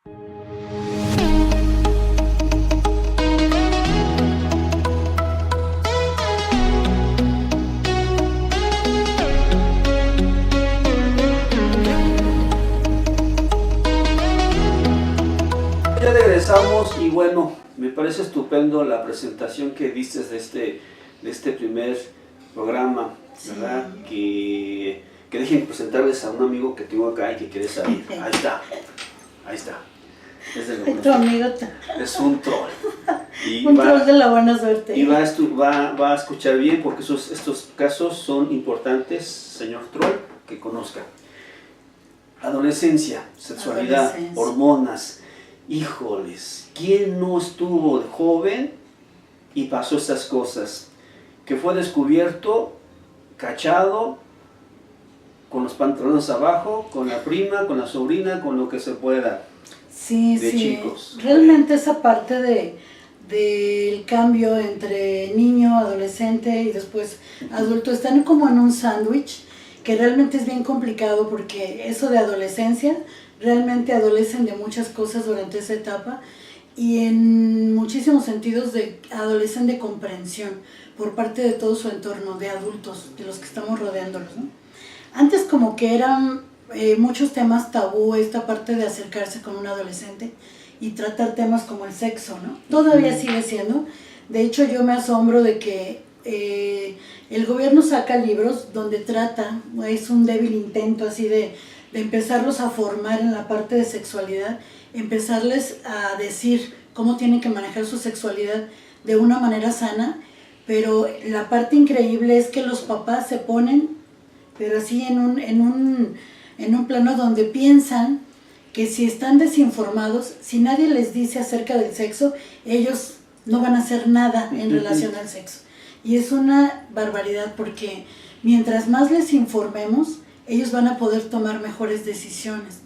Ya regresamos y bueno, me parece estupendo la presentación que diste de este primer programa, ¿verdad? Sí. Que dejen presentarles a un amigo que tengo acá y que quiere salir. Ahí está. Es tu amigo es un troll. Y un troll de la buena suerte. Y va a escuchar bien porque estos casos son importantes, señor troll, que conozca. Adolescencia, sexualidad, hormonas. Híjoles, ¿quién no estuvo de joven y pasó estas cosas? Que fue descubierto, cachado, con los pantalones abajo, con la prima, con la sobrina, con lo que se pueda. Sí, de sí. Chicos. Realmente esa parte del cambio entre niño, adolescente y después adulto, están como en un sándwich que realmente es bien complicado porque eso de adolescencia, realmente adolecen de muchas cosas durante esa etapa y en muchísimos sentidos adolecen de comprensión por parte de todo su entorno, de adultos, de los que estamos rodeándolos, ¿no? Antes como que eran muchos temas tabú, esta parte de acercarse con un adolescente y tratar temas como el sexo, ¿no? Todavía sigue siendo. De hecho, yo me asombro de que el gobierno saca libros donde trata, es un débil intento así de empezarlos a formar en la parte de sexualidad, empezarles a decir cómo tienen que manejar su sexualidad de una manera sana, pero la parte increíble es que los papás se ponen, pero así en un plano donde piensan que si están desinformados, si nadie les dice acerca del sexo, ellos no van a hacer nada en relación al sexo. Y es una barbaridad porque mientras más les informemos, ellos van a poder tomar mejores decisiones.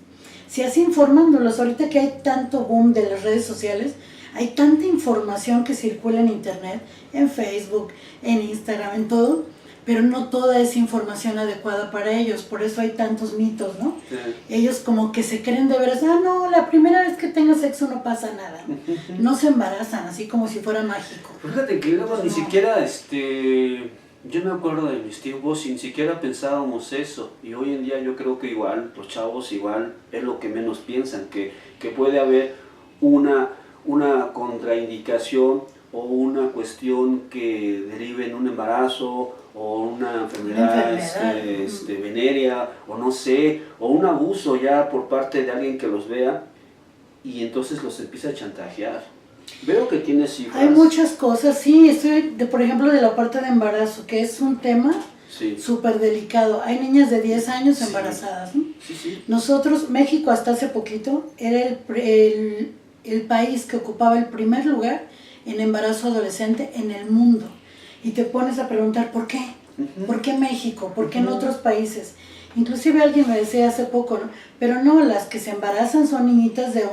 Si así informándolos, ahorita que hay tanto boom de las redes sociales, hay tanta información que circula en internet, en Facebook, en Instagram, en todo, pero no toda es información adecuada para ellos, por eso hay tantos mitos, ¿no? Sí. Ellos como que se creen de veras, no, la primera vez que tengo sexo no pasa nada, ¿no? No se embarazan, así como si fuera mágico. Fíjate que luego ni siquiera, yo me acuerdo de mis tiempos y ni siquiera pensábamos eso, y hoy en día yo creo que igual, los chavos igual es lo que menos piensan, que puede haber una contraindicación o una cuestión que derive en un embarazo o una enfermedad. Venérea o no sé, o un abuso ya por parte de alguien que los vea y entonces los empieza a chantajear. Veo que tienes cifras. Hay muchas cosas, sí, por ejemplo de la parte de embarazo, que es un tema súper delicado. Hay niñas de 10 años embarazadas, ¿no? Sí. Nosotros, México hasta hace poquito, era el país que ocupaba el primer lugar en embarazo adolescente en el mundo. Y te pones a preguntar, ¿por qué? ¿Por qué México? ¿Por qué en otros países? Inclusive alguien me decía hace poco, ¿no? Pero no, las que se embarazan son niñitas de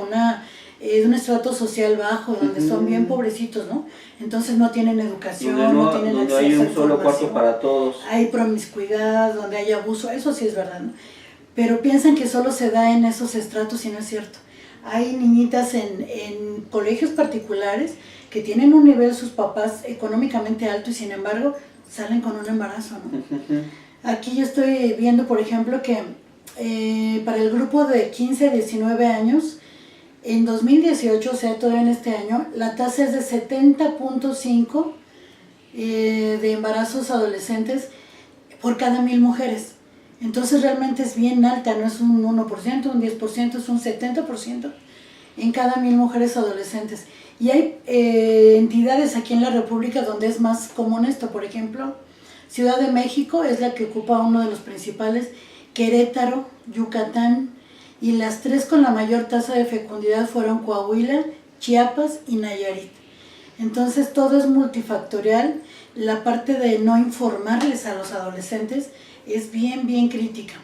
un estrato social bajo, donde son bien pobrecitos, ¿no? Entonces no tienen educación, no tienen acceso a hay un información, solo cuarto para todos. Hay promiscuidad, donde hay abuso, eso sí es verdad, ¿no? Pero piensan que solo se da en esos estratos y no es cierto. Hay niñitas en colegios particulares que tienen un nivel sus papás económicamente alto y sin embargo salen con un embarazo, ¿no? Aquí yo estoy viendo, por ejemplo, que para el grupo de 15 a 19 años, en 2018, o sea, todavía en este año, la tasa es de 70.5 de embarazos adolescentes por cada 1000 mujeres. Entonces realmente es bien alta, no es un 1%, un 10%, es un 70% en cada 1000 mujeres adolescentes. Y hay entidades aquí en la República donde es más común esto, por ejemplo, Ciudad de México es la que ocupa uno de los principales, Querétaro, Yucatán, y las 3 con la mayor tasa de fecundidad fueron Coahuila, Chiapas y Nayarit. Entonces todo es multifactorial, la parte de no informarles a los adolescentes es bien crítica.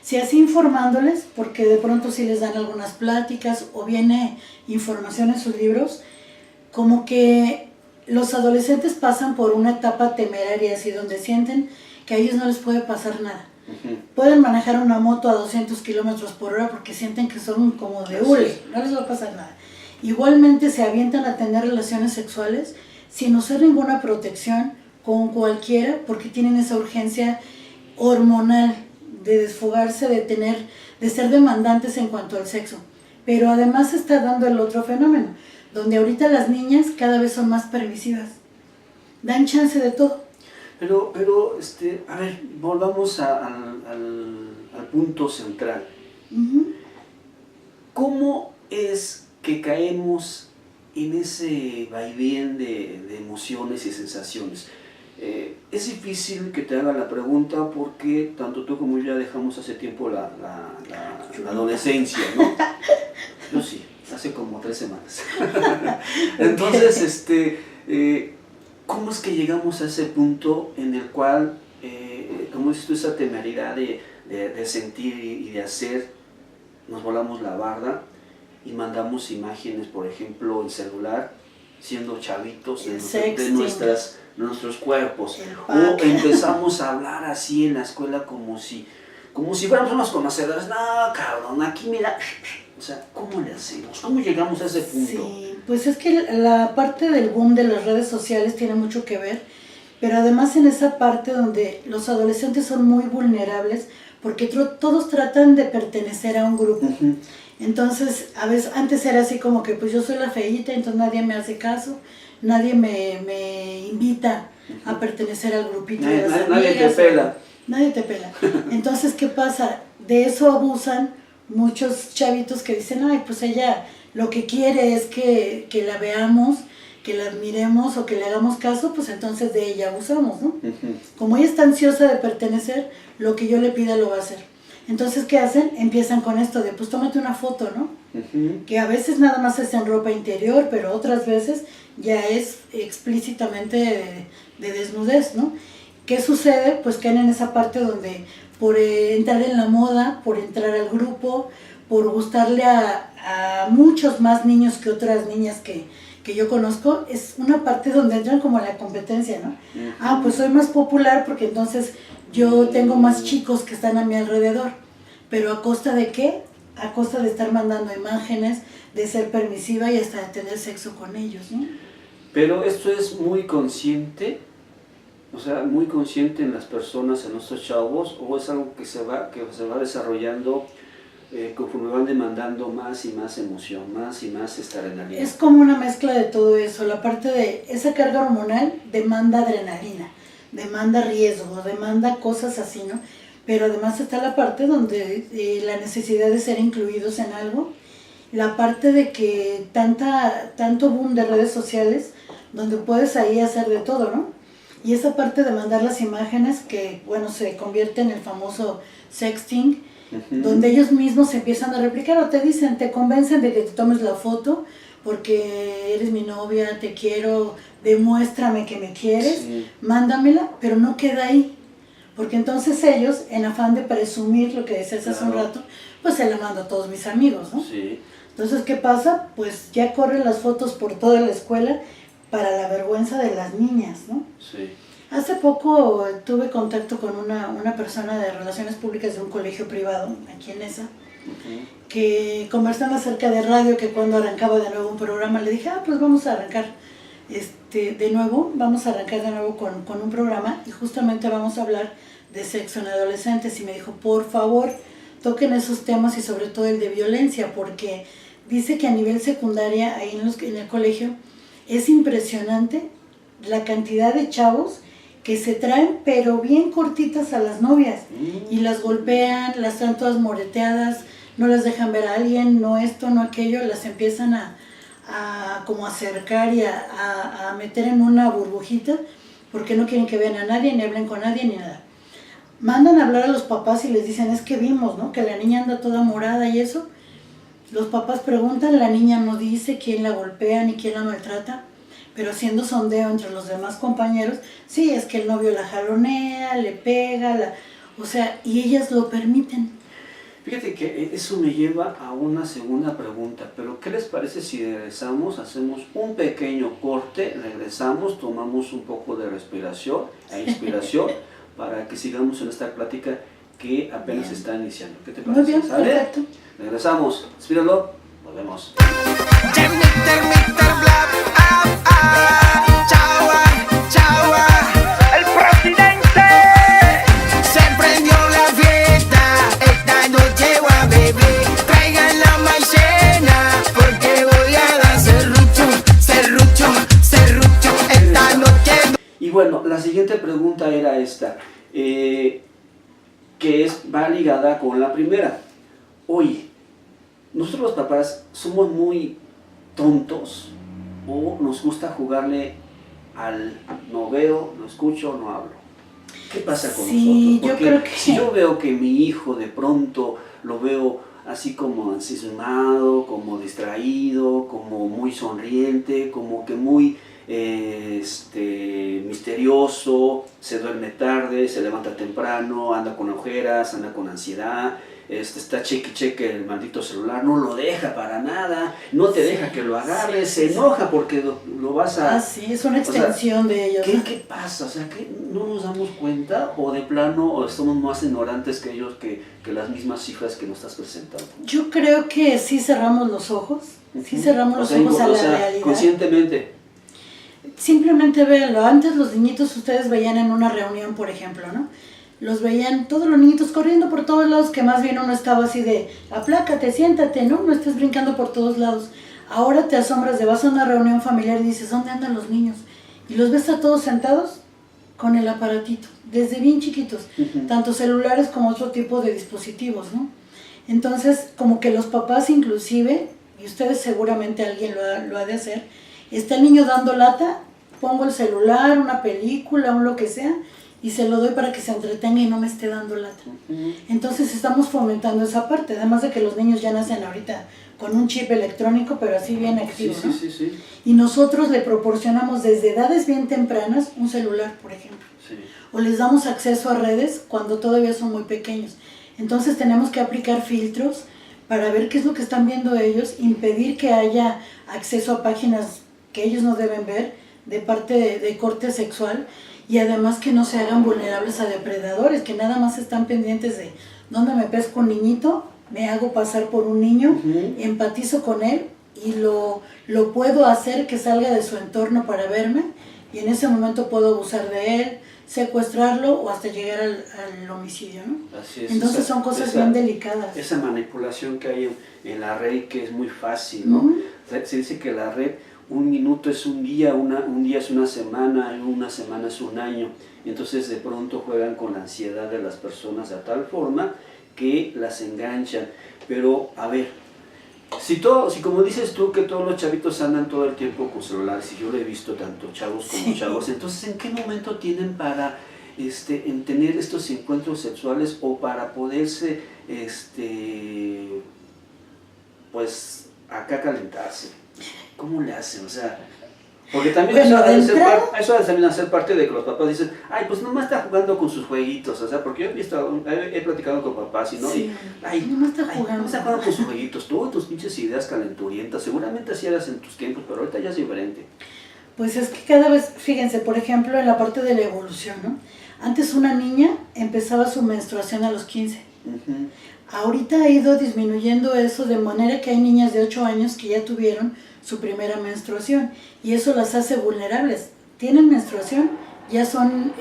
Si así informándoles, porque de pronto sí les dan algunas pláticas o viene información en sus libros, como que los adolescentes pasan por una etapa temeraria, así donde sienten que a ellos no les puede pasar nada. Pueden manejar una moto a 200 kilómetros por hora porque sienten que son como de hule, no les va a pasar nada. Igualmente se avientan a tener relaciones sexuales sin usar ninguna protección con cualquiera porque tienen esa urgencia hormonal de desfogarse, de ser demandantes en cuanto al sexo. Pero además se está dando el otro fenómeno, donde ahorita las niñas cada vez son más permisivas, dan chance de todo. Pero a ver, volvamos al punto central. ¿Cómo es que caemos en ese vaivén de emociones y sensaciones? Es difícil que te haga la pregunta porque tanto tú como yo ya dejamos hace tiempo la adolescencia, ¿no? Yo sí, hace como 3 semanas. Entonces, ¿cómo es que llegamos a ese punto en el cual, como dices tú, esa temeridad de sentir y de hacer, nos volamos la barda y mandamos imágenes, por ejemplo, en celular, siendo chavitos de nuestros cuerpos? O empezamos a hablar así en la escuela como si fuéramos unos conocedores. No, cabrón, aquí mira. O sea, ¿cómo le hacemos? ¿Cómo llegamos a ese punto? Sí, pues es que la parte del boom de las redes sociales tiene mucho que ver, pero además en esa parte donde los adolescentes son muy vulnerables porque todos tratan de pertenecer a un grupo. Entonces, a veces antes era así como que pues yo soy la feíta, entonces nadie me hace caso, nadie me invita a pertenecer al grupito de las amigas. Nadie te pela. Nadie te pela. Entonces, ¿qué pasa? De eso abusan muchos chavitos que dicen, ay, pues ella lo que quiere es que la veamos, que la admiremos o que le hagamos caso, pues entonces de ella abusamos, ¿no? Como ella está ansiosa de pertenecer, lo que yo le pida lo va a hacer. Entonces, ¿qué hacen? Empiezan con esto de, pues tómate una foto, ¿no? Que a veces nada más es en ropa interior, pero otras veces ya es explícitamente de desnudez, ¿no? ¿Qué sucede? Pues caen en esa parte donde por entrar en la moda, por entrar al grupo, por gustarle a muchos más niños que otras niñas que yo conozco, es una parte donde entran como la competencia, ¿no? Ah, pues soy más popular porque entonces yo tengo más chicos que están a mi alrededor. ¿Pero a costa de qué? A costa de estar mandando imágenes, de ser permisiva y hasta de tener sexo con ellos, ¿no? Pero esto es muy consciente. O sea, muy consciente en las personas, en nuestros chavos, o es algo que se va desarrollando conforme van demandando más y más emoción, más y más adrenalina. Es como una mezcla de todo eso. La parte de esa carga hormonal demanda adrenalina, demanda riesgo, demanda cosas así, ¿no? Pero además está la parte donde la necesidad de ser incluidos en algo, la parte de que tanto boom de redes sociales, donde puedes ahí hacer de todo, ¿no? Y esa parte de mandar las imágenes que, bueno, se convierte en el famoso sexting, donde ellos mismos se empiezan a replicar o te dicen, te convencen de que te tomes la foto porque eres mi novia, te quiero, demuéstrame que me quieres, mándamela, pero no queda ahí. Porque entonces ellos, en afán de presumir lo que decías hace un rato, pues se la mando a todos mis amigos, ¿no? Sí. Entonces, ¿qué pasa? Pues ya corren las fotos por toda la escuela para la vergüenza de las niñas, ¿no? Sí. Hace poco tuve contacto con una persona de relaciones públicas de un colegio privado, aquí en ESA, que conversando acerca de radio, que cuando arrancaba de nuevo un programa, le dije, pues vamos a arrancar vamos a arrancar de nuevo con un programa y justamente vamos a hablar de sexo en adolescentes. Y me dijo, por favor, toquen esos temas y sobre todo el de violencia, porque dice que a nivel secundaria, ahí en el colegio, es impresionante la cantidad de chavos que se traen pero bien cortitas a las novias y las golpean, las traen todas moreteadas, no las dejan ver a alguien, no esto, no aquello, las empiezan a como acercar y a meter en una burbujita porque no quieren que vean a nadie, ni hablen con nadie, ni nada. Mandan a hablar a los papás y les dicen, es que vimos, ¿no? Que la niña anda toda morada y eso. Los papás preguntan, la niña no dice quién la golpea ni quién la maltrata, pero haciendo sondeo entre los demás compañeros, sí, es que el novio la jalonea, le pega, o sea, y ellas lo permiten. Fíjate que eso me lleva a una segunda pregunta, pero ¿qué les parece si regresamos, hacemos un pequeño corte, regresamos, tomamos un poco de respiración e inspiración para que sigamos en esta plática que apenas Bien. está iniciando. ¿Qué te parece? Muy bien, ¿Sale? perfecto. Regresamos. Espíralo. Nos vemos. El presidente se prendió la fiesta. Esta noche voy a beber. Traigan la maicena porque voy a dar serrucho, serrucho, serrucho. Esta noche. Y bueno, la siguiente pregunta era esta, que va ligada con la primera. Oye, nosotros los papás somos muy tontos o nos gusta jugarle al no veo, no escucho, no hablo. ¿Qué pasa con Sí, nosotros? Porque yo creo que... si yo veo que mi hijo de pronto lo veo así como ensimismado, como distraído, como muy sonriente, como que muy misterioso, se duerme tarde, se levanta temprano, anda con ojeras, anda con ansiedad, está cheque el maldito celular, no lo deja para nada, no te deja que lo agarres, se enoja porque lo vas a... Ah, sí, es una extensión de ellos. ¿Qué pasa? O sea, ¿qué no nos damos cuenta o de plano o somos más ignorantes que ellos que las mismas cifras que nos estás presentando? Yo creo que sí cerramos los ojos, sí cerramos los ojos a la realidad. Conscientemente. Simplemente véanlo, antes los niñitos ustedes veían en una reunión, por ejemplo, ¿no? Los veían todos los niñitos corriendo por todos lados, que más bien uno estaba así de, aplácate, siéntate, ¿no? No estés brincando por todos lados. Ahora te asombras de, vas a una reunión familiar y dices, ¿dónde andan los niños? Y los ves a todos sentados con el aparatito, desde bien chiquitos, tanto celulares como otro tipo de dispositivos, ¿no? Entonces, como que los papás inclusive, y ustedes seguramente alguien lo ha de hacer, está el niño dando lata, pongo el celular, una película, lo que sea, y se lo doy para que se entretenga y no me esté dando lata. Entonces estamos fomentando esa parte, además de que los niños ya nacen ahorita con un chip electrónico, pero así bien activo, ¿no? Sí. Y nosotros le proporcionamos desde edades bien tempranas un celular, por ejemplo. Sí. O les damos acceso a redes cuando todavía son muy pequeños. Entonces tenemos que aplicar filtros para ver qué es lo que están viendo ellos, impedir que haya acceso a páginas que ellos no deben ver de parte de corte sexual, y además que no se hagan vulnerables a depredadores, que nada más están pendientes de dónde me pesco un niñito, me hago pasar por un niño, empatizo con él y lo puedo hacer que salga de su entorno para verme, y en ese momento puedo abusar de él, secuestrarlo o hasta llegar al homicidio, ¿no? Así es. Entonces son cosas bien delicadas. Esa manipulación que hay en la red, que es muy fácil, ¿no? Se dice que la red, un minuto es un día, un día es una semana es un año. Y entonces de pronto juegan con la ansiedad de las personas de tal forma que las enganchan. Pero a ver, si como dices tú que todos los chavitos andan todo el tiempo con celulares, y yo lo he visto tanto chavos como chavos, entonces ¿en qué momento tienen para en tener estos encuentros sexuales o para poderse pues acá calentarse? ¿Cómo le hacen? O sea, porque también Bueno, eso debe también ser parte de que los papás dicen, ay, pues nomás está jugando con sus jueguitos, o sea, porque yo he platicado con papás y no, Sí. y, ay, nomás está jugando. nomás está jugando con sus jueguitos, tú, tus pinches ideas calenturientas, seguramente así eras en tus tiempos, pero ahorita ya es diferente. Pues es que cada vez, fíjense, por ejemplo, en la parte de la evolución, ¿no? Antes una niña empezaba su menstruación a los 15. Ahorita ha ido disminuyendo eso, de manera que hay niñas de 8 años que ya tuvieron su primera menstruación, y eso las hace vulnerables. Tienen menstruación, ya son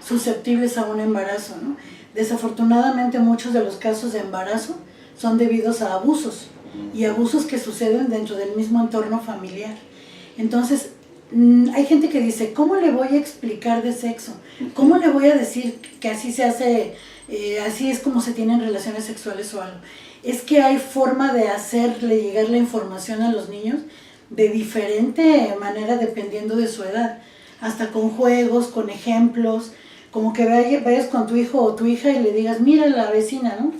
susceptibles a un embarazo, ¿no? Desafortunadamente muchos de los casos de embarazo son debidos a abusos, y abusos que suceden dentro del mismo entorno familiar. Entonces, hay gente que dice, ¿cómo le voy a explicar de sexo? ¿Cómo le voy a decir que así se hace, así es como se tienen relaciones sexuales o algo? Es que hay forma de hacerle llegar la información a los niños de diferente manera dependiendo de su edad, hasta con juegos, con ejemplos, como que vayas con tu hijo o tu hija y le digas, mira la vecina, ¿no?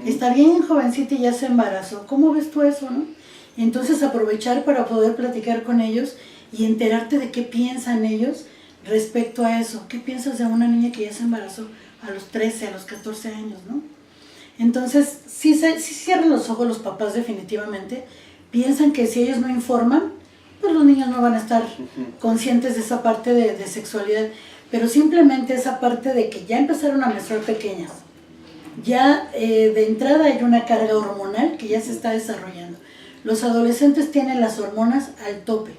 Está bien jovencita y ya se embarazó, ¿cómo ves tú eso, no? Y entonces aprovechar para poder platicar con ellos y enterarte de qué piensan ellos respecto a eso. ¿Qué piensas de una niña que ya se embarazó a los 13, a los 14 años, no? Entonces, sí cierran los ojos los papás definitivamente, piensan que si ellos no informan, pues los niños no van a estar conscientes de esa parte de sexualidad, pero simplemente esa parte de que ya empezaron a menstruar pequeñas, ya de entrada hay una carga hormonal que ya se está desarrollando. Los adolescentes tienen las hormonas al tope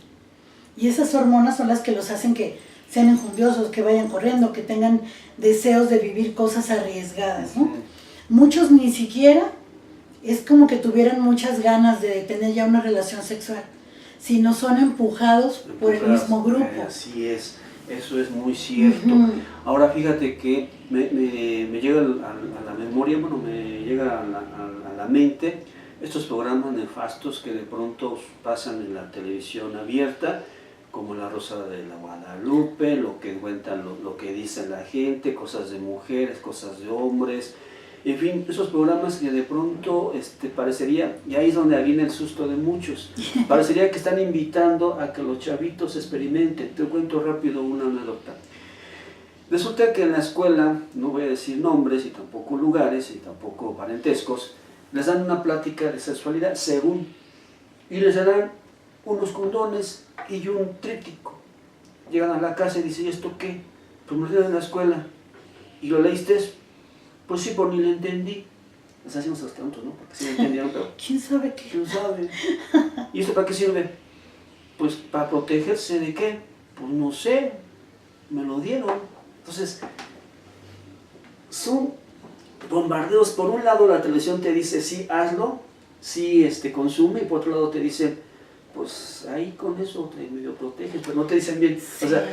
y esas hormonas son las que los hacen que sean enjundiosos, que vayan corriendo, que tengan deseos de vivir cosas arriesgadas, ¿no? Muchos ni siquiera es como que tuvieran muchas ganas de tener ya una relación sexual, sino son empujados por el mismo grupo. Así es, eso es muy cierto. Ahora fíjate que me llega a la memoria, bueno, me llega a la mente estos programas nefastos que de pronto pasan en la televisión abierta, como La Rosa de la Guadalupe, lo que cuentan, lo que dice la gente, cosas de mujeres, cosas de hombres, en fin, esos programas que de pronto parecería, y ahí es donde viene el susto de muchos, parecería que están invitando a que los chavitos experimenten. Te cuento rápido una anécdota. Resulta que en la escuela, no voy a decir nombres y tampoco lugares y tampoco parentescos, les dan una plática de sexualidad, según, y les dan unos condones y un tríptico. Llegan a la casa y dicen, ¿y esto qué? Pues me lo dieron en la escuela. ¿Y lo leíste? Pues sí, por ni le entendí. Les hacemos los tontos, ¿no? Porque sí lo entendieron, pero... ¿Quién sabe qué? ¿Quién sabe? ¿Y esto para qué sirve? Pues para protegerse de qué? Pues no sé, me lo dieron. Entonces, son bombardeos. Por un lado la televisión te dice, sí, hazlo, sí, consume, y por otro lado te dicen, pues ahí con eso te medio proteges, pero no te dicen bien. Sí. O sea,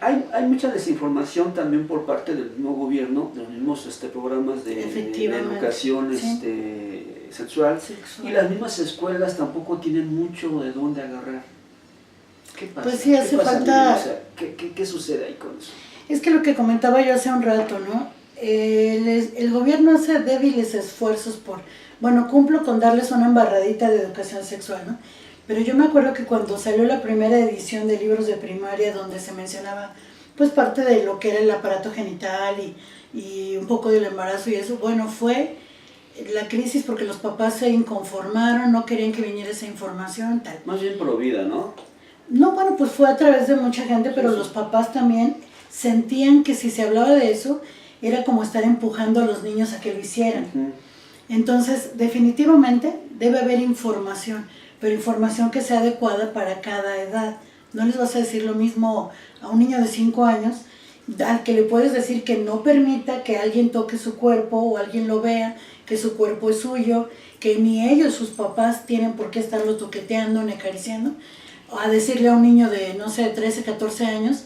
hay mucha desinformación también por parte del mismo gobierno, de los mismos programas de educación sexual, y las mismas escuelas tampoco tienen mucho de dónde agarrar. ¿Qué pasa? Pues sí, hace falta... O sea, ¿qué sucede ahí con eso? Es que lo que comentaba yo hace un rato, ¿no? El gobierno hace débiles esfuerzos por... Bueno, cumplo con darles una embarradita de educación sexual, ¿no? Pero yo me acuerdo que cuando salió la primera edición de libros de primaria donde se mencionaba pues parte de lo que era el aparato genital y un poco del embarazo y eso, bueno, fue la crisis porque los papás se inconformaron, no querían que viniera esa información, tal. Más bien provida, ¿no? No, bueno, pues fue a través de mucha gente, pero sí. Los papás también sentían que si se hablaba de eso, era como estar empujando a los niños a que lo hicieran. Entonces, definitivamente debe haber información, pero información que sea adecuada para cada edad. No les vas a decir lo mismo a un niño de 5 años, al que le puedes decir que no permita que alguien toque su cuerpo o alguien lo vea, que su cuerpo es suyo, que ni ellos, sus papás, tienen por qué estarlo toqueteando ni acariciando, a decirle a un niño de, no sé, 13, 14 años,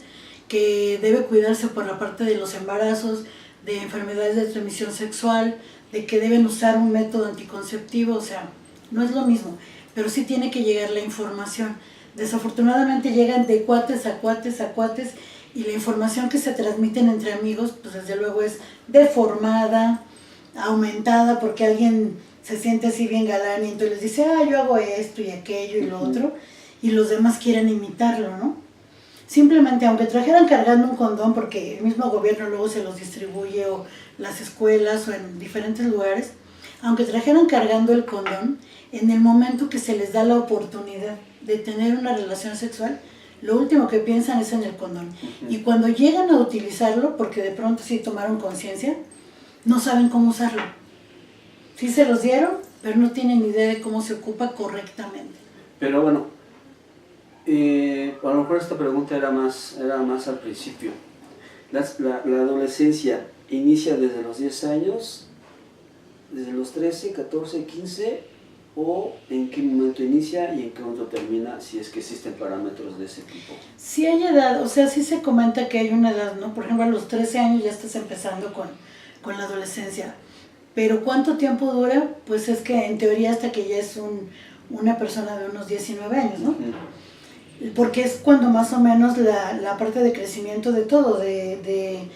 que debe cuidarse por la parte de los embarazos, de enfermedades de transmisión sexual, de que deben usar un método anticonceptivo, o sea, no es lo mismo, pero sí tiene que llegar la información. Desafortunadamente llegan de cuates a cuates a cuates y la información que se transmiten entre amigos, pues desde luego es deformada, aumentada, porque alguien se siente así bien galán y entonces les dice, yo hago esto y aquello y lo otro, y los demás quieren imitarlo, ¿no? Simplemente, aunque trajeran cargando un condón, porque el mismo gobierno luego se los distribuye, o las escuelas, o en diferentes lugares, aunque trajeran cargando el condón, en el momento que se les da la oportunidad de tener una relación sexual, lo último que piensan es en el condón. Y cuando llegan a utilizarlo, porque de pronto sí tomaron conciencia, no saben cómo usarlo. Sí se los dieron, pero no tienen idea de cómo se ocupa correctamente. Pero bueno, a lo mejor esta pregunta era más al principio. La adolescencia inicia desde los 10 años, desde los 13, 14, 15, o en qué momento inicia y en qué momento termina, si es que existen parámetros de ese tipo. Sí hay edad, o sea, sí se comenta que hay una edad, ¿no? Por ejemplo, a los 13 años ya estás empezando con la adolescencia. Pero ¿cuánto tiempo dura? Pues es que en teoría hasta que ya es una persona de unos 19 años, ¿no? Porque es cuando más o menos la parte de crecimiento de todo, de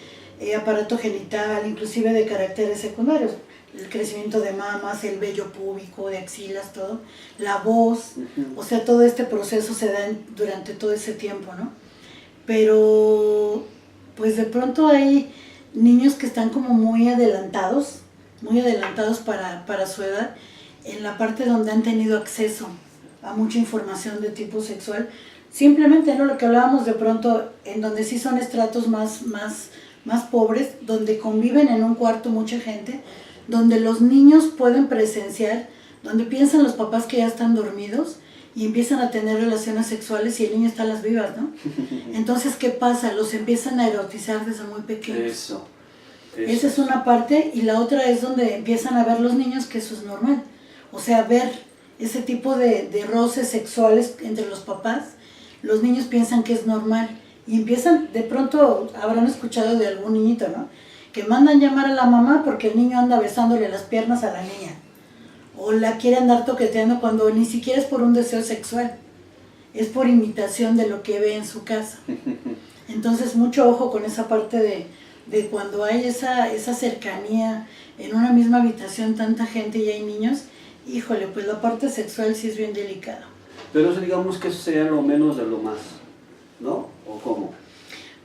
aparato genital, inclusive de caracteres secundarios, el crecimiento de mamas, el vello púbico, de axilas, todo, la voz, o sea, todo este proceso se da durante todo ese tiempo, ¿no? Pero, pues de pronto hay niños que están como muy adelantados para su edad, en la parte donde han tenido acceso a mucha información de tipo sexual, simplemente, ¿no? Lo que hablábamos de pronto, en donde sí son estratos más más pobres, donde conviven en un cuarto mucha gente, donde los niños pueden presenciar, donde piensan los papás que ya están dormidos y empiezan a tener relaciones sexuales y el niño está a las vivas, ¿no? Entonces, ¿qué pasa? Los empiezan a erotizar desde muy pequeños. Eso. Esa es una parte, y la otra es donde empiezan a ver los niños que eso es normal. O sea, ver ese tipo de roces sexuales entre los papás, los niños piensan que es normal. Y empiezan, de pronto habrán escuchado de algún niñito, ¿no? Que mandan llamar a la mamá porque el niño anda besándole las piernas a la niña. O la quiere andar toqueteando cuando ni siquiera es por un deseo sexual. Es por imitación de lo que ve en su casa. Entonces, mucho ojo con esa parte de cuando hay esa cercanía en una misma habitación, tanta gente y hay niños. Híjole, pues la parte sexual sí es bien delicada. Pero eso, digamos que eso sería lo menos de lo más, ¿no? ¿O cómo?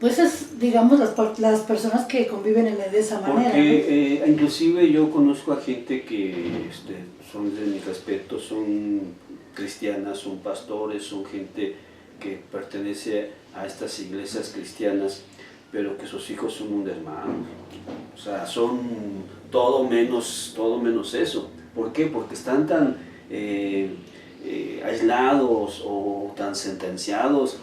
Pues es, digamos, las personas que conviven de esa manera. Porque inclusive yo conozco a gente que son de mi respeto, son cristianas, son pastores, son gente que pertenece a estas iglesias cristianas, pero que sus hijos son un desmadre. O sea, son todo menos eso. ¿Por qué? Porque están tan aislados o tan sentenciados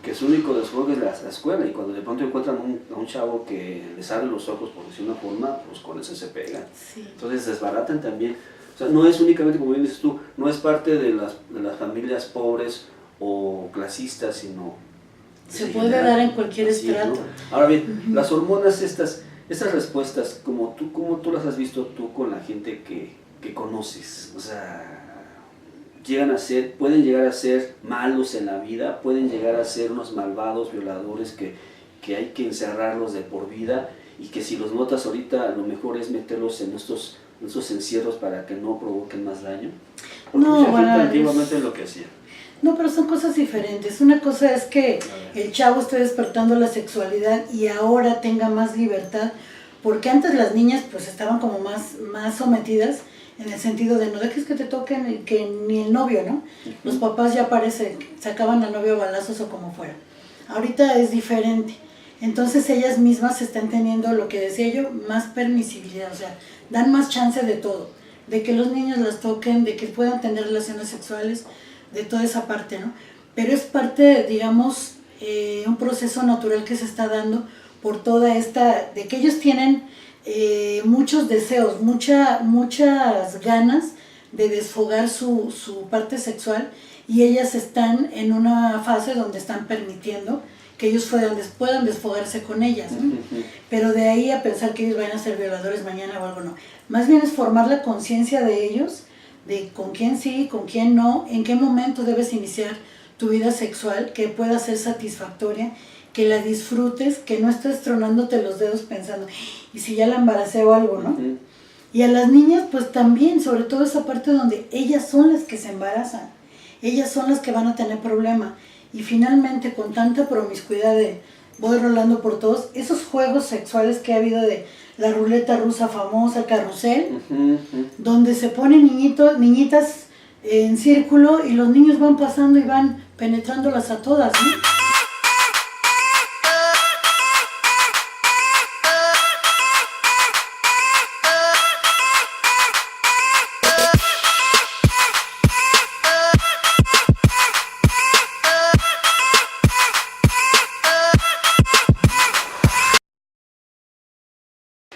que su único desfogue es la escuela, y cuando de pronto encuentran a un chavo que les abre los ojos, por decir una forma, pues con ese se pegan. Sí. Entonces desbaratan también. O sea, no es únicamente, como bien dices tú, no es parte de las familias pobres o clasistas, sino... Se puede dar en cualquier estrato. ¿No? Ahora bien, las hormonas estas respuestas, como tú las has visto tú con la gente que conoces, o sea... pueden llegar a ser malos en la vida, pueden llegar a ser unos malvados violadores que hay que encerrarlos de por vida, y que si los notas ahorita, lo mejor es meterlos en estos encierros para que no provoquen más daño. Porque no, mucha bueno, gente antiguamente es lo que hacía. No, pero son cosas diferentes. Una cosa es que el chavo esté despertando la sexualidad y ahora tenga más libertad, porque antes las niñas pues estaban como más sometidas, en el sentido de no dejes que te toquen que ni el novio, ¿no? Los papás ya sacaban al novio a balazos o como fuera. Ahorita es diferente. Entonces ellas mismas están teniendo, lo que decía yo, más permisibilidad, o sea, dan más chance de todo, de que los niños las toquen, de que puedan tener relaciones sexuales, de toda esa parte, ¿no? Pero es parte, digamos, un proceso natural que se está dando por toda esta, de que ellos tienen muchos deseos, muchas ganas de desfogar su parte sexual, y ellas están en una fase donde están permitiendo que ellos puedan desfogarse con ellas, ¿no? Pero de ahí a pensar que ellos van a ser violadores mañana o algo, no. Más bien es formar la conciencia de ellos, de con quién sí, con quién no, en qué momento debes iniciar tu vida sexual, que pueda ser satisfactoria, que la disfrutes, que no estés tronándote los dedos pensando, y si ya la embaracé o algo, ¿no? Y a las niñas pues también, sobre todo esa parte donde ellas son las que se embarazan, ellas son las que van a tener problema, y finalmente con tanta promiscuidad de voy rolando por todos, esos juegos sexuales que ha habido de la ruleta rusa famosa, carrusel, donde se ponen niñitas en círculo y los niños van pasando y van penetrándolas a todas, ¿no?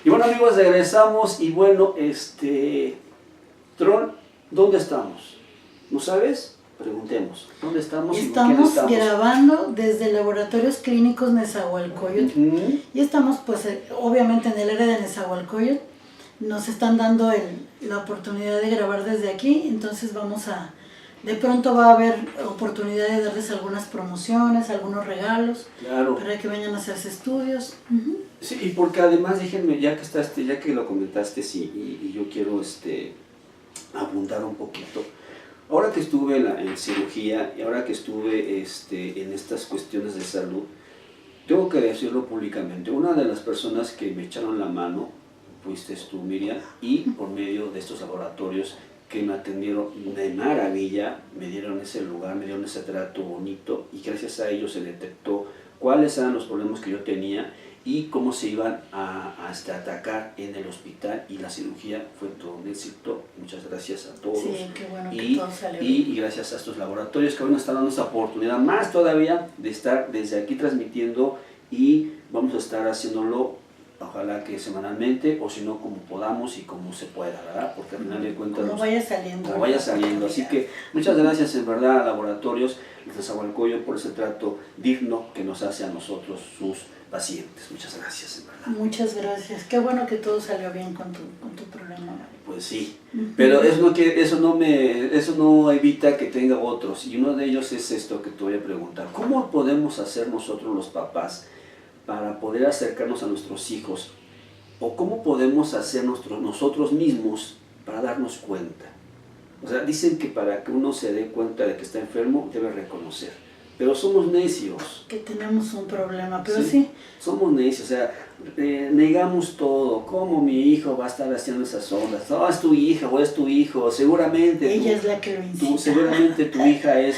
Y bueno, amigos, regresamos y bueno, Tron, ¿dónde estamos? ¿No sabes? Preguntemos, ¿dónde estamos? Estamos grabando desde Laboratorios Clínicos Nezahualcóyotl, y estamos pues obviamente en el área de Nezahualcóyotl. Nos están dando la oportunidad de grabar desde aquí, entonces de pronto va a haber oportunidad de darles algunas promociones, algunos regalos, claro, para que vayan a hacerse estudios. Sí, y porque además, déjenme, ya que lo comentaste, sí, y yo quiero abundar un poquito. Ahora que estuve en cirugía y ahora que estuve en estas cuestiones de salud, tengo que decirlo públicamente, una de las personas que me echaron la mano fuiste tú, Miriam, y por medio de estos laboratorios que me atendieron de maravilla, me dieron ese lugar, me dieron ese trato bonito, y gracias a ellos se detectó cuáles eran los problemas que yo tenía, y cómo se iban a atacar en el hospital, y la cirugía fue todo un éxito. Muchas gracias a todos. Sí, qué bueno que todo salió bien. Y gracias a estos laboratorios que hoy nos están dando esta oportunidad más todavía de estar desde aquí transmitiendo, y vamos a estar haciéndolo, ojalá que semanalmente, o si no, como podamos y como se pueda, ¿verdad? Porque al final de cuentas... Como vaya saliendo. Como vaya saliendo. Así que muchas gracias en verdad a Laboratorios Nezahualcóyotl por ese trato digno que nos hace a nosotros, sus pacientes. Muchas gracias, en verdad. Muchas gracias. Qué bueno que todo salió bien con tu programa. Pues sí, pero eso no evita que tenga otros, y uno de ellos es esto que te voy a preguntar. ¿Cómo podemos hacer nosotros los papás para poder acercarnos a nuestros hijos? ¿O cómo podemos hacer nosotros mismos para darnos cuenta? O sea, dicen que para que uno se dé cuenta de que está enfermo, debe reconocer. Pero somos necios. Que tenemos un problema, pero sí. Somos necios, o sea, negamos todo. ¿Cómo mi hijo va a estar haciendo esas ondas? No, es tu hija o es tu hijo, seguramente. Ella es la que lo incita. Seguramente tu hija es...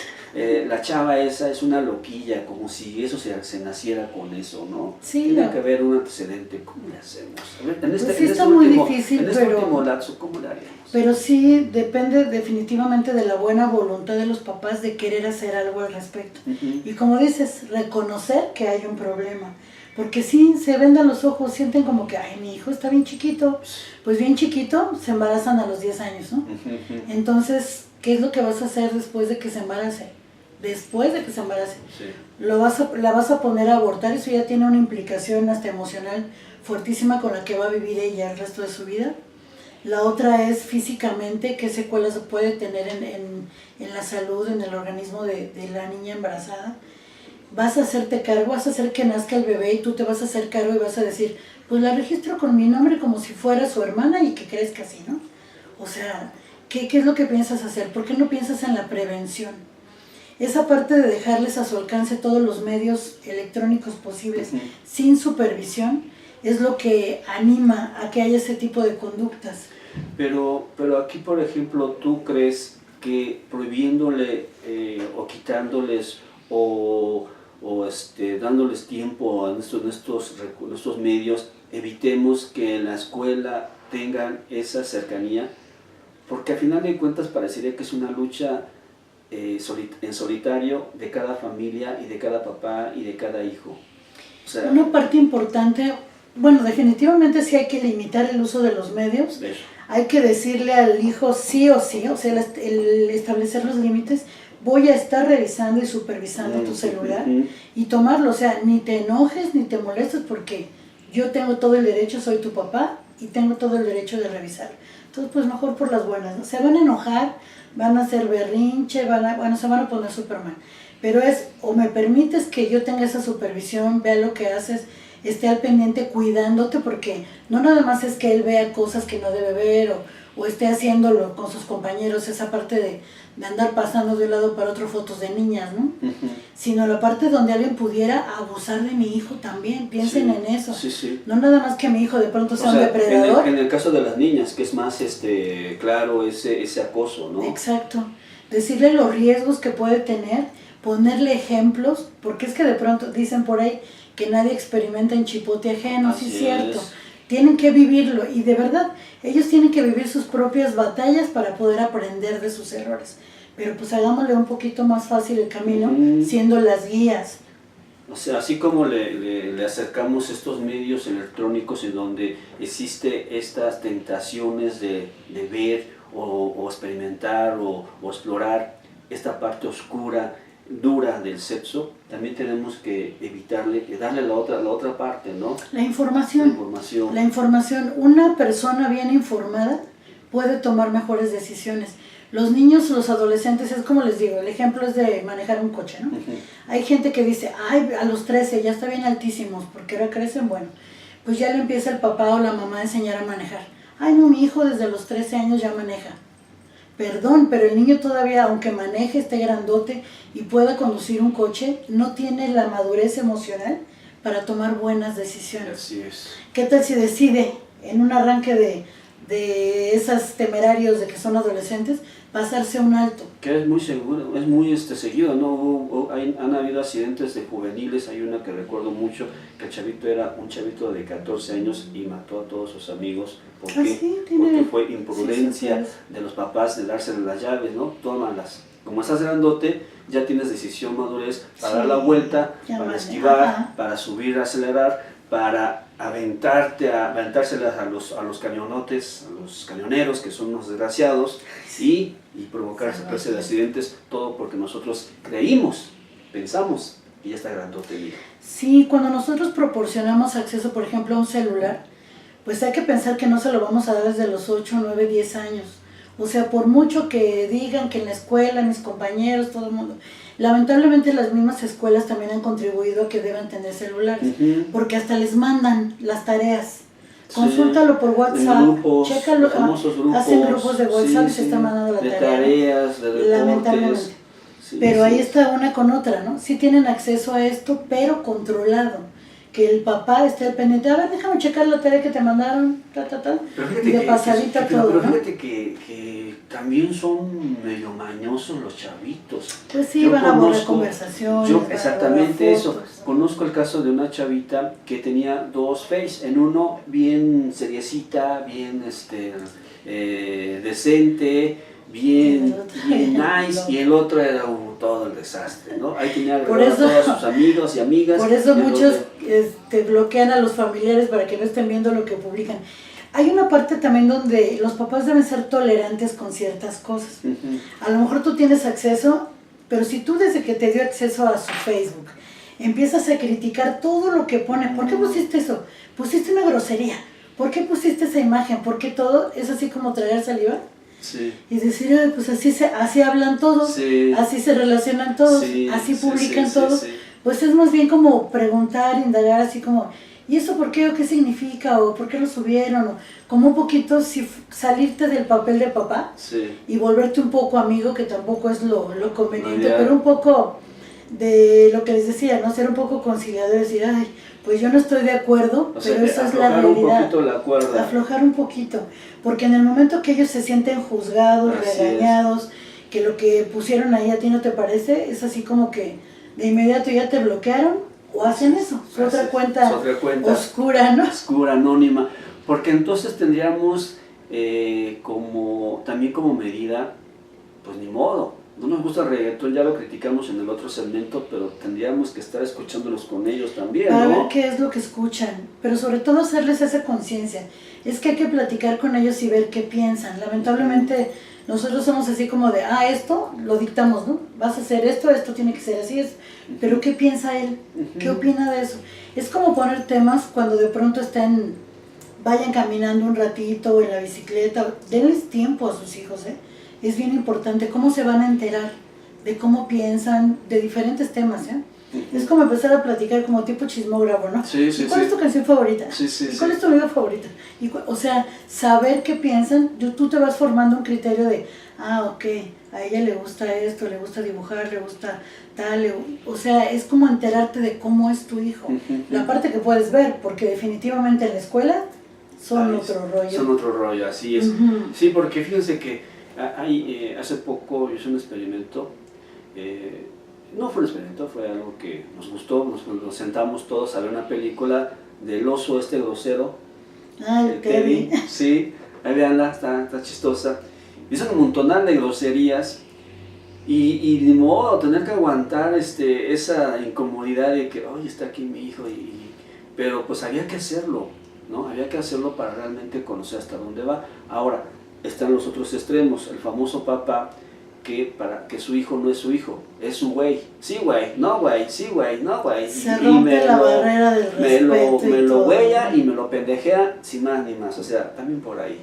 la chava esa es una loquilla, como si eso se naciera con eso, ¿no? Sí, tiene que haber un antecedente. ¿Cómo le hacemos? A ver, muy difícil, en este último lapso, ¿cómo le haríamos? Pero sí depende definitivamente de la buena voluntad de los papás de querer hacer algo al respecto. Y como dices, reconocer que hay un problema. Porque sí, se vendan los ojos, sienten como que, ay, mi hijo está bien chiquito. Pues bien chiquito, se embarazan a los 10 años, ¿no? Entonces, ¿qué es lo que vas a hacer después de que se embarace? Después de que se embarace, la vas a poner a abortar. Eso ya tiene una implicación hasta emocional fuertísima con la que va a vivir ella el resto de su vida. La otra es físicamente, qué secuelas puede tener en la salud, en el organismo de la niña embarazada. Vas a hacerte cargo, vas a hacer que nazca el bebé y tú te vas a hacer cargo y vas a decir, pues la registro con mi nombre como si fuera su hermana y que crezca así, ¿no? O sea, ¿qué es lo que piensas hacer? ¿Por qué no piensas en la prevención? Esa parte de dejarles a su alcance todos los medios electrónicos posibles sin supervisión es lo que anima a que haya ese tipo de conductas. Pero aquí, por ejemplo, ¿tú crees que prohibiéndole o quitándoles o dándoles tiempo a estos medios, evitemos que en la escuela tengan esa cercanía? Porque al final de cuentas parecería que es una lucha en solitario de cada familia y de cada papá y de cada hijo. O sea, una parte importante, bueno, definitivamente sí hay que limitar el uso de los medios. Hay que decirle al hijo sí o sí, o sea, el establecer los límites. Voy a estar revisando y supervisando tu celular y tomarlo, o sea, ni te enojes ni te molestes porque yo tengo todo el derecho, soy tu papá y tengo todo el derecho de revisar. Entonces, pues mejor por las buenas, ¿no? Se van a enojar, van a hacer berrinche, se van a poner Superman. Pero es, o me permites que yo tenga esa supervisión, vea lo que haces, esté al pendiente cuidándote, porque no nada más es que él vea cosas que no debe ver o esté haciéndolo con sus compañeros, esa parte de andar pasando de un lado para otro fotos de niñas, ¿no? Sino la parte donde alguien pudiera abusar de mi hijo también, piensen en eso. No nada más que mi hijo de pronto sea un depredador. En el caso de las niñas, que es más claro ese acoso, ¿no? Exacto. Decirle los riesgos que puede tener, ponerle ejemplos, porque es que de pronto dicen por ahí que nadie experimenta en chipote ajeno, sí es cierto. Tienen que vivirlo y de verdad, ellos tienen que vivir sus propias batallas para poder aprender de sus errores. Pero pues hagámosle un poquito más fácil el camino, siendo las guías. O sea, así como le acercamos estos medios electrónicos en donde existe estas tentaciones de ver o experimentar o explorar esta parte oscura, dura del sexo, también tenemos que darle la otra parte, ¿no? La información. Una persona bien informada puede tomar mejores decisiones. Los niños, los adolescentes, es como les digo, el ejemplo es de manejar un coche, ¿no? Hay gente que dice, ay, a los 13 ya está bien altísimos, porque ahora crecen, bueno, pues ya le empieza el papá o la mamá a enseñar a manejar. Ay, no, mi hijo desde los 13 años ya maneja. Perdón, pero el niño todavía, aunque maneje, esté grandote y pueda conducir un coche, no tiene la madurez emocional para tomar buenas decisiones. Así es. ¿Qué tal si decide en un arranque de esas temerarios de que son adolescentes, pasarse un alto. Que es muy seguro, es muy seguido, ¿no? Han habido accidentes de juveniles, hay una que recuerdo mucho, que el chavito era un chavito de 14 años y mató a todos sus amigos. ¿Por qué? Sí, Porque fue imprudencia sí. de los papás de dárseles las llaves, ¿no? Tómalas. Como estás grandote, ya tienes decisión, madurez para dar la vuelta, para esquivar, para subir, acelerar, para aventárselas a los camionotes, a los camioneros, que son unos desgraciados, y provocar esa clase de accidentes, todo porque nosotros pensamos, y ya está grandote el hijo. Sí, cuando nosotros proporcionamos acceso, por ejemplo, a un celular, pues hay que pensar que no se lo vamos a dar desde los 8, 9, 10 años. O sea, por mucho que digan que en la escuela, mis compañeros, todo el mundo, lamentablemente las mismas escuelas también han contribuido a que deban tener celulares, porque hasta les mandan las tareas. Consúltalo por WhatsApp, grupos, chécalo, hacen grupos de WhatsApp y se está mandando la de tarea. Tareas, de deportes. Lamentablemente. Pero ahí está una con otra, ¿no? Sí tienen acceso a esto, pero controlado. Que el papá esté al pendiente, a ver, déjame checar la tarea que te mandaron, y de pasadita todo, pero ¿no? fíjate que también son medio mañosos los chavitos. Pues sí, van a borrar conversaciones. Exactamente eso. Conozco el caso de una chavita que tenía dos Face, en uno bien seriecita, bien decente, bien nice, y el otro era todo el desastre, ¿no? Ahí tenía a todos sus amigos y amigas. Por eso muchos bloquean a los familiares para que no estén viendo lo que publican. Hay una parte también donde los papás deben ser tolerantes con ciertas cosas. A lo mejor tú tienes acceso, pero si tú desde que te dio acceso a su Facebook empiezas a criticar todo lo que pone, ¿por qué pusiste eso? Pusiste una grosería, ¿por qué pusiste esa imagen? ¿Por qué todo es así como tragar saliva? Sí. Y decir, ay, pues así hablan todos, sí. Así se relacionan todos, sí, así publican sí, todos. Sí. Pues es más bien como preguntar, indagar, así como, ¿y eso por qué o qué significa? ¿O por qué lo subieron? O como un poquito salirte del papel de papá y volverte un poco amigo, que tampoco es lo conveniente, pero un poco de lo que les decía, ¿no? Ser un poco conciliador y decir, ay, pues yo no estoy de acuerdo, pero esa es la realidad. Aflojar un poquito la cuerda. Aflojar un poquito, porque en el momento que ellos se sienten juzgados, regañados, que lo que pusieron ahí a ti no te parece, es así como que de inmediato ya te bloquearon o hacen eso, es otra cuenta oscura, ¿no? Oscura, anónima, porque entonces tendríamos también como medida, pues ni modo. No nos gusta el reggaetón, ya lo criticamos en el otro segmento, pero tendríamos que estar escuchándolos con ellos también, ¿no? A ver qué es lo que escuchan, pero sobre todo hacerles esa conciencia. Es que hay que platicar con ellos y ver qué piensan. Lamentablemente nosotros somos así como de, esto lo dictamos, ¿no? Vas a hacer esto tiene que ser así, pero ¿qué piensa él? ¿Qué opina de eso? Es como poner temas cuando de pronto vayan caminando un ratito en la bicicleta, denles tiempo a sus hijos, Es bien importante cómo se van a enterar de cómo piensan, de diferentes temas, Es como empezar a platicar como tipo chismógrafo, ¿no? ¿Y cuál es tu canción favorita? ¿Y cuál es tu amiga favorita? O sea, saber qué piensan, tú te vas formando un criterio de, ok, a ella le gusta esto, le gusta dibujar, le gusta tal, o sea, es como enterarte de cómo es tu hijo. La parte que puedes ver, porque definitivamente en la escuela son otro rollo. Son otro rollo, así es. Sí, porque fíjense que hace poco yo hice un experimento, no fue un experimento, fue algo que nos gustó, nos sentamos todos a ver una película del oso grosero, el Teddy. Sí, ahí veanla, está chistosa, dicen un montonal de groserías y de modo tener que aguantar esa incomodidad de que, oye, está aquí mi hijo, pero pues había que hacerlo, ¿no? Había que hacerlo para realmente conocer hasta dónde va. Ahora, están los otros extremos, el famoso papá que su hijo no es su hijo, es su güey. Sí, güey, no, güey, sí, güey, no, güey. Se rompe la barrera del respeto. Me lo huella y me lo pendejea sin más ni más, o sea, también por ahí.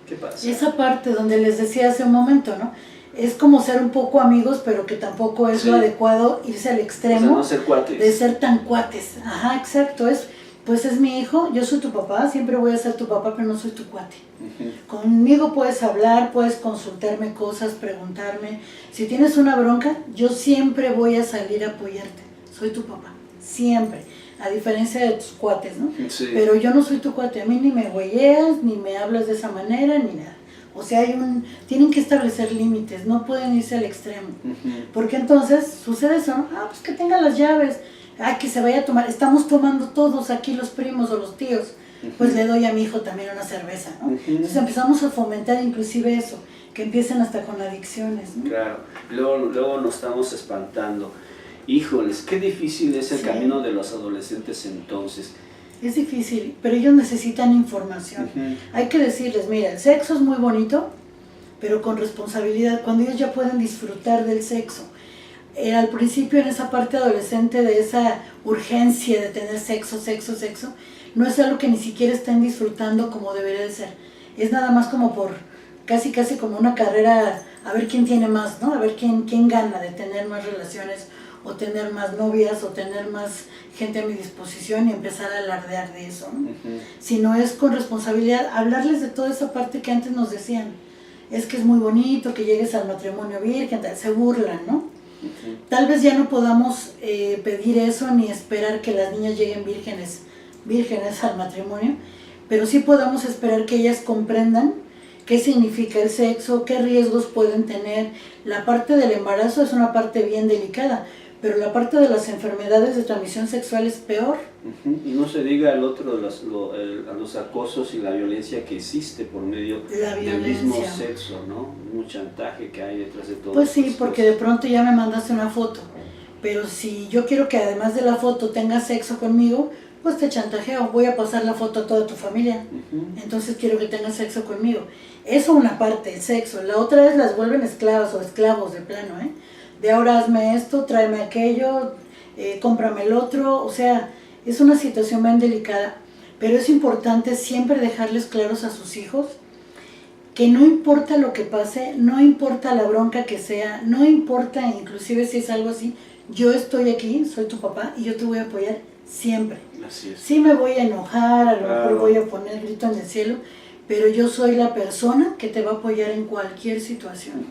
¿Qué pasa? Esa parte donde les decía hace un momento, ¿no? Es como ser un poco amigos, pero que tampoco es lo adecuado irse al extremo. O sea, no ser cuates. De ser tan cuates. Ajá, exacto, pues es mi hijo, yo soy tu papá, siempre voy a ser tu papá, pero no soy tu cuate. Conmigo puedes hablar, puedes consultarme cosas, preguntarme. Si tienes una bronca, yo siempre voy a salir a apoyarte. Soy tu papá, siempre. A diferencia de tus cuates, ¿no? Sí. Pero yo no soy tu cuate, a mí ni me güeyeas, ni me hablas de esa manera, ni nada. O sea, tienen que establecer límites, no pueden irse al extremo. Porque entonces sucede eso, ¿no? Pues que tenga las llaves, que se vaya a tomar, estamos tomando todos aquí los primos o los tíos, pues le doy a mi hijo también una cerveza, ¿no? Entonces empezamos a fomentar inclusive eso, que empiecen hasta con adicciones, ¿no? Claro, luego nos estamos espantando. Híjoles, qué difícil es el camino de los adolescentes entonces. Es difícil, pero ellos necesitan información. Hay que decirles, mira, el sexo es muy bonito, pero con responsabilidad, cuando ellos ya pueden disfrutar del sexo. Al principio, en esa parte adolescente de esa urgencia de tener sexo, no es algo que ni siquiera estén disfrutando como debería de ser. Es nada más como por, casi como una carrera, a ver quién tiene más, ¿no? A ver quién gana de tener más relaciones, o tener más novias, o tener más gente a mi disposición y empezar a alardear de eso, ¿no? Si no es con responsabilidad, hablarles de toda esa parte que antes nos decían. Es que es muy bonito que llegues al matrimonio virgen, se burlan, ¿no? Tal vez ya no podamos pedir eso ni esperar que las niñas lleguen vírgenes al matrimonio, pero sí podamos esperar que ellas comprendan qué significa el sexo, qué riesgos pueden tener. La parte del embarazo es una parte bien delicada, pero la parte de las enfermedades de transmisión sexual es peor. Y no se diga el otro, los acosos y la violencia que existe por medio del mismo sexo, ¿no? Un chantaje que hay detrás de todo. Pues sí, porque de pronto ya me mandaste una foto, pero si yo quiero que además de la foto tengas sexo conmigo, pues te chantajeo, voy a pasar la foto a toda tu familia, entonces quiero que tengas sexo conmigo. Eso una parte, el sexo. La otra es las vuelven esclavas o esclavos de plano, ¿eh? De ahora hazme esto, tráeme aquello, cómprame el otro. O sea, es una situación bien delicada, pero es importante siempre dejarles claros a sus hijos que no importa lo que pase, no importa la bronca que sea, no importa inclusive si es algo así, yo estoy aquí, soy tu papá y yo te voy a apoyar siempre. Así es. Sí me voy a enojar, a lo mejor voy a poner el grito en el cielo, pero yo soy la persona que te va a apoyar en cualquier situación.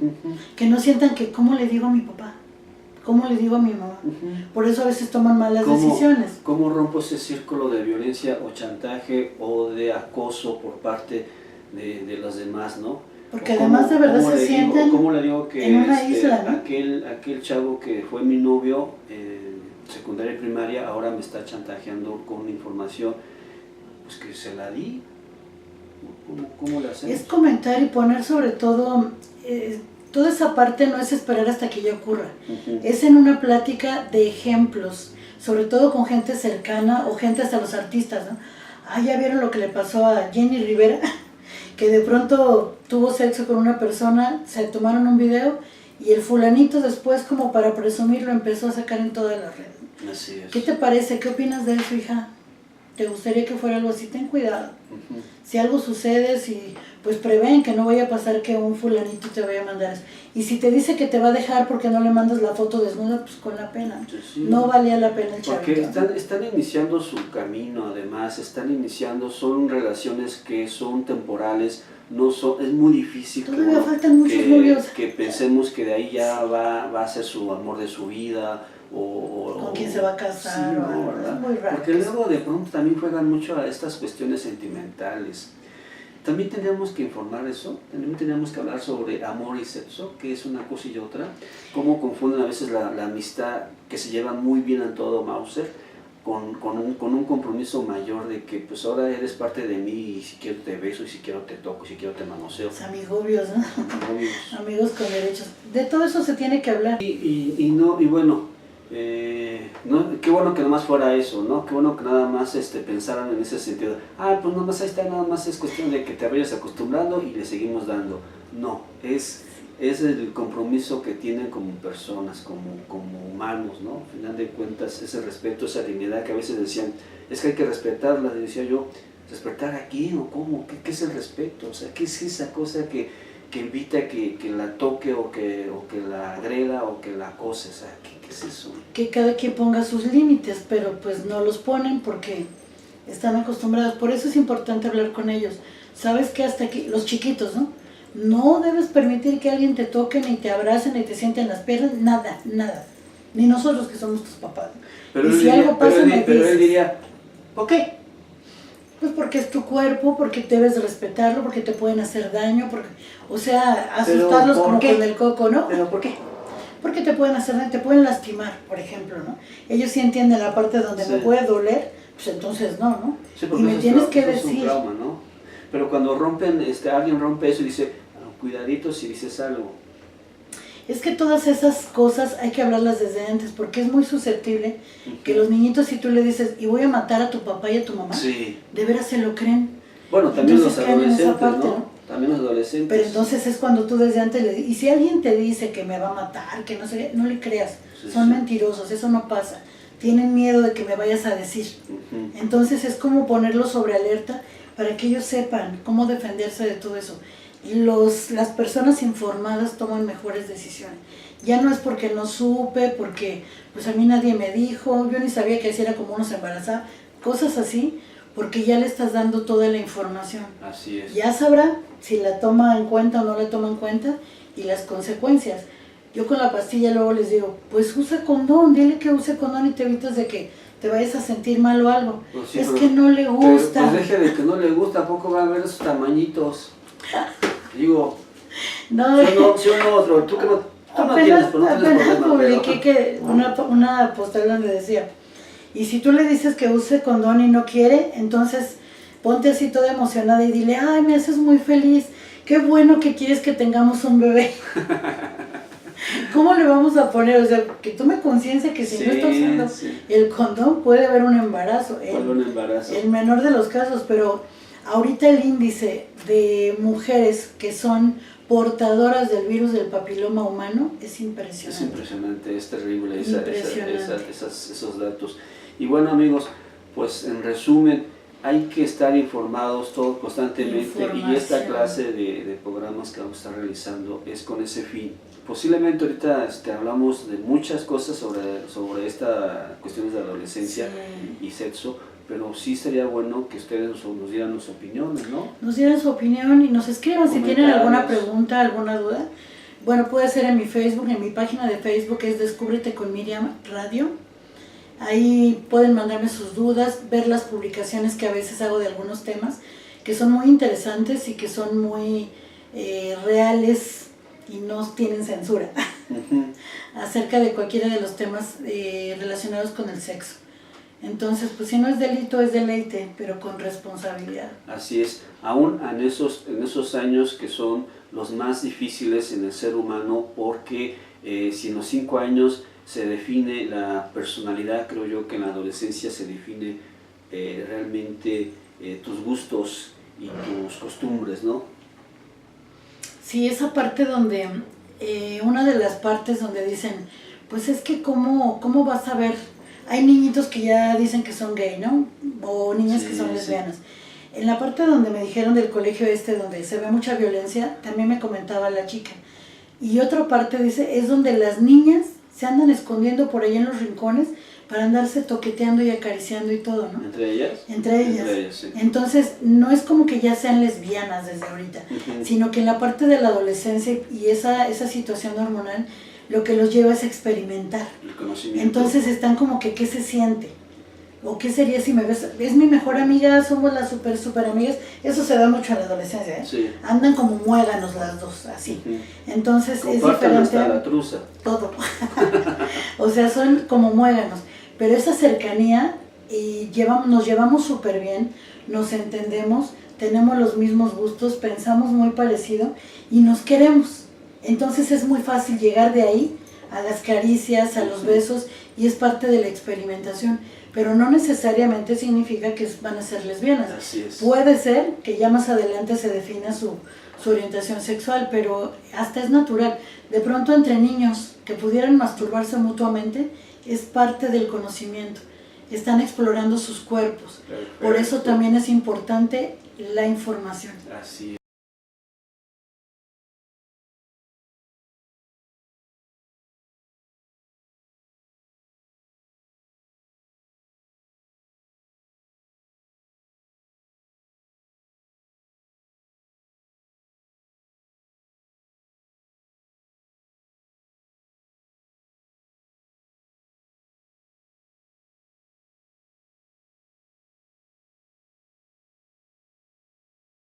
Que no sientan que, ¿cómo le digo a mi papá? ¿Cómo le digo a mi mamá? Por eso a veces toman malas decisiones. ¿Cómo rompo ese círculo de violencia o chantaje o de acoso por parte de los demás, ¿no? Porque además de verdad se sienten ¿cómo le digo que en una isla, ¿no? aquel chavo que fue mi novio secundaria y primaria ahora me está chantajeando con información, pues que se la di? ¿Cómo le hacemos? Es comentar y poner sobre todo, toda esa parte no es esperar hasta que ya ocurra, es en una plática de ejemplos, sobre todo con gente cercana o gente hasta los artistas, ¿no? Ya vieron lo que le pasó a Jenny Rivera, que de pronto tuvo sexo con una persona, se tomaron un video y el fulanito después, como para presumirlo, empezó a sacar en todas las redes. Así es. ¿Qué te parece? ¿Qué opinas de eso, hija? ¿Te gustaría que fuera algo así? Ten cuidado. Si algo sucede, pues prevén que no vaya a pasar que un fulanito te vaya a mandar eso. Y si te dice que te va a dejar porque no le mandas la foto desnuda, pues con la pena. Sí. No valía la pena el chavito. Porque están iniciando su camino, además, son relaciones que son temporales, es muy difícil todavía faltan muchos novios. Que pensemos que de ahí ya va a ser su amor de su vida. ¿Con quién se va a casar? Sí, no, ¿verdad? Es muy raro. Porque luego de pronto también juegan mucho a estas cuestiones sentimentales. También tenemos que informar eso, también tenemos que hablar sobre amor y sexo, que es una cosa y otra, cómo confunden a veces la amistad, que se lleva muy bien en todo Mauser, con un compromiso mayor de que pues ahora eres parte de mí y si quiero te beso y si quiero te toco y si quiero te manoseo. Los amigobios, ¿no? Amigos con derechos. De todo eso se tiene que hablar. Qué bueno que nomás fuera eso, ¿no? Qué bueno que nada más pensaran en ese sentido. Pues nomás ahí está, nada más es cuestión de que te vayas acostumbrando y le seguimos dando. No, es el compromiso que tienen como personas, como humanos, ¿no? Al final de cuentas, ese respeto, esa dignidad que a veces decían, es que hay que respetarla, decía yo, ¿respetar a quién o cómo? ¿Qué es el respeto? O sea, ¿qué es esa cosa que evita que la toque o que la agreda o que la acose? O sea, ¿qué es eso? Que cada quien ponga sus límites, pero pues no los ponen porque están acostumbrados. Por eso es importante hablar con ellos. ¿Sabes qué? Hasta aquí, los chiquitos, ¿no? No debes permitir que alguien te toque, ni te abrace, ni te siente en las piernas, nada. Ni nosotros que somos tus papás. Pero y si algo pasa, pero él diría, ¿por qué? Pues porque es tu cuerpo, porque debes respetarlo, porque te pueden hacer daño, porque, o sea, asustarlos como con el coco, ¿no? ¿Pero por qué? Porque te pueden hacer daño, te pueden lastimar, por ejemplo, ¿no? Ellos sí entienden la parte donde me puede doler, pues entonces no. Sí, y me tienes que eso decir. Es un trauma, ¿no? Pero cuando rompen, alguien rompe eso y dice, cuidadito si dices algo. Es que todas esas cosas hay que hablarlas desde antes, porque es muy susceptible que los niñitos, si tú le dices, y voy a matar a tu papá y a tu mamá, de veras se lo creen. Bueno, también entonces, los adolescentes, parte, ¿no? También los adolescentes. Pero entonces es cuando tú desde antes le dices, y si alguien te dice que me va a matar, que no sé, no le creas, son mentirosos, eso no pasa. Tienen miedo de que me vayas a decir. Entonces es como ponerlos sobre alerta para que ellos sepan cómo defenderse de todo eso. Las personas informadas toman mejores decisiones. Ya no es porque no supe, porque pues a mí nadie me dijo, yo ni sabía que así era como uno se embarazaba, cosas así, porque ya le estás dando toda la información. Así es. Ya sabrá si la toma en cuenta o no la toma en cuenta y las consecuencias. Yo con la pastilla luego les digo, pues usa condón, dile que use condón y te evitas de que te vayas a sentir mal o algo. Pues sí, es que no le gusta. Pues deje de que no le gusta, ¿a poco va a ver esos tamañitos? Digo, no, si uno otro, tú que no tienes problema. Apenas publiqué que una postal donde decía, y si tú le dices que use condón y no quiere, entonces ponte así toda emocionada y dile, ay, me haces muy feliz, qué bueno que quieres que tengamos un bebé. ¿Cómo le vamos a poner? O sea, que tome conciencia que si no está usando el condón puede haber un embarazo. El menor de los casos, pero ahorita el índice de mujeres que son portadoras del virus del papiloma humano es impresionante. Es impresionante, es terrible esos datos. Y bueno, amigos, pues en resumen, hay que estar informados todo constantemente y esta clase de programas que vamos a estar realizando es con ese fin. Posiblemente ahorita hablamos de muchas cosas sobre estas cuestiones de adolescencia y sexo, pero sí sería bueno que ustedes nos dieran sus opiniones, ¿no? Nos dieran su opinión y nos escriban si tienen alguna pregunta, alguna duda. Bueno, puede ser en mi Facebook, en mi página de Facebook es Descúbrete con Miriam Radio. Ahí pueden mandarme sus dudas, ver las publicaciones que a veces hago de algunos temas que son muy interesantes y que son muy reales y no tienen censura acerca de cualquiera de los temas relacionados con el sexo. Entonces, pues si no es delito, es deleite, pero con responsabilidad. Así es, aún en esos años que son los más difíciles en el ser humano, porque si en los 5 años se define la personalidad, creo yo que en la adolescencia se define realmente tus gustos y tus costumbres, ¿no? Sí, esa parte donde, una de las partes donde dicen, pues es que ¿cómo vas a ver? Hay niñitos que ya dicen que son gay, ¿no? O niñas que son lesbianas. En la parte donde me dijeron del colegio donde se ve mucha violencia, también me comentaba la chica. Y otra parte dice, es donde las niñas se andan escondiendo por ahí en los rincones para andarse toqueteando y acariciando y todo, ¿no? ¿Entre ellas? Entre ellas, sí. Entonces, no es como que ya sean lesbianas desde ahorita, sino que en la parte de la adolescencia y esa situación hormonal, lo que los lleva es experimentar. El conocimiento. Entonces están como que, ¿qué se siente? ¿O qué sería si me ves? Es mi mejor amiga, somos las super amigas. Eso se da mucho en la adolescencia, ¿eh? Sí. Andan como muéganos las dos, así. Entonces compartan es diferente. Hasta la truza. Todo. O sea, son como muéganos. Pero esa cercanía, y nos llevamos súper bien, nos entendemos, tenemos los mismos gustos, pensamos muy parecido y nos queremos. Entonces es muy fácil llegar de ahí a las caricias, a los besos, y es parte de la experimentación. Pero no necesariamente significa que van a ser lesbianas. Así es. Puede ser que ya más adelante se defina su orientación sexual, pero hasta es natural. De pronto entre niños que pudieran masturbarse mutuamente, es parte del conocimiento. Están explorando sus cuerpos. Perfecto. Por eso también es importante la información. Así